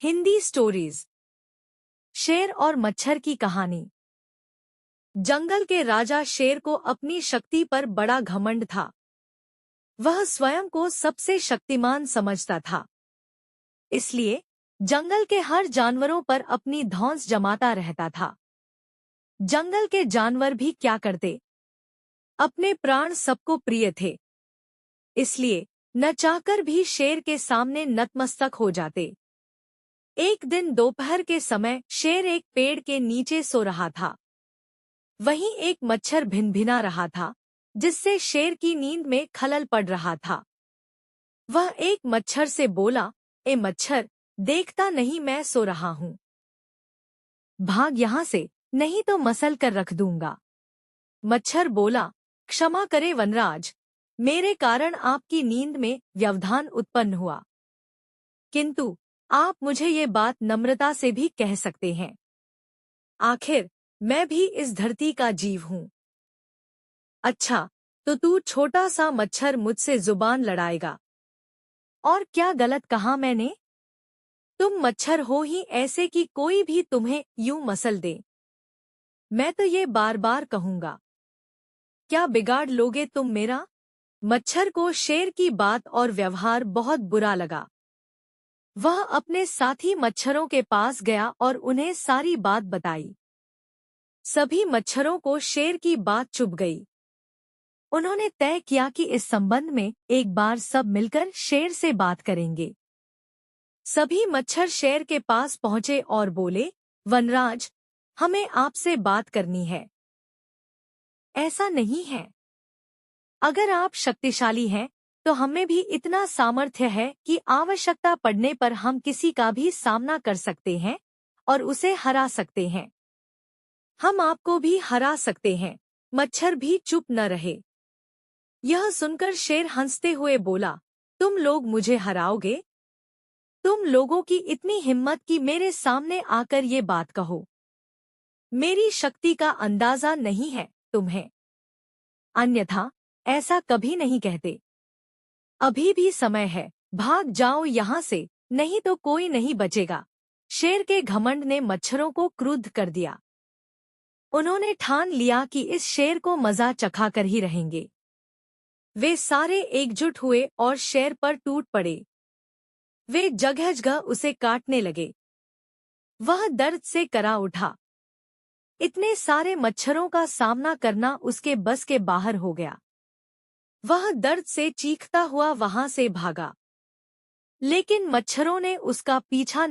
Hindi stories. शेर और मच्छर की कहानी। जंगल के राजा शेर को अपनी शक्ति पर बड़ा घमंड था। वह स्वयं को सबसे शक्तिमान समझता था, इसलिए जंगल के हर जानवरों पर अपनी धौंस जमाता रहता था। जंगल के जानवर भी क्या करते, अपने प्राण सबको प्रिय थे, इसलिए न चाहकर भी शेर के सामने नतमस्तक हो जाते। एक दिन दोपहर के समय शेर एक पेड़ के नीचे सो रहा था। वहीं एक मच्छर भिनभिना रहा था, जिससे शेर की नींद में खलल पड़ रहा था। वह एक मच्छर से बोला, ए मच्छर, देखता नहीं मैं सो रहा हूँ, भाग यहाँ से, नहीं तो मसल कर रख दूंगा। मच्छर बोला, क्षमा करे वनराज, मेरे कारण आपकी नींद में व्यवधान उत्पन्न हुआ, किंतु आप मुझे ये बात नम्रता से भी कह सकते हैं। आखिर मैं भी इस धरती का जीव हूँ। अच्छा, तो तू छोटा सा मच्छर मुझसे जुबान लड़ाएगा? और क्या गलत कहा मैंने? तुम मच्छर हो ही ऐसे कि कोई भी तुम्हें यूं मसल दे। मैं तो ये बार बार कहूंगा, क्या बिगाड़ लोगे तुम मेरा? मच्छर को शेर की बात और व्यवहार बहुत बुरा लगा। वह अपने साथी मच्छरों के पास गया और उन्हें सारी बात बताई। सभी मच्छरों को शेर की बात चुभ गई। उन्होंने तय किया कि इस संबंध में एक बार सब मिलकर शेर से बात करेंगे। सभी मच्छर शेर के पास पहुंचे और बोले, वनराज, हमें आपसे बात करनी है। ऐसा नहीं है, अगर आप शक्तिशाली हैं तो हमें भी इतना सामर्थ्य है कि आवश्यकता पड़ने पर हम किसी का भी सामना कर सकते हैं और उसे हरा सकते हैं। हम आपको भी हरा सकते हैं। मच्छर भी चुप न रहे। यह सुनकर शेर हंसते हुए बोला, तुम लोग मुझे हराओगे? तुम लोगों की इतनी हिम्मत कि मेरे सामने आकर ये बात कहो। मेरी शक्ति का अंदाजा नहीं है तुम्हें, अन्यथा ऐसा कभी नहीं कहते। अभी भी समय है, भाग जाओ यहाँ से, नहीं तो कोई नहीं बचेगा। शेर के घमंड ने मच्छरों को क्रुद्ध कर दिया। उन्होंने ठान लिया कि इस शेर को मजा चखाकर ही रहेंगे। वे सारे एकजुट हुए और शेर पर टूट पड़े। वे जगह जगह उसे काटने लगे। वह दर्द से करा उठा। इतने सारे मच्छरों का सामना करना उसके बस के बाहर हो गया। वह दर्द से चीखता हुआ वहां से भागा, लेकिन मच्छरों ने उसका पीछा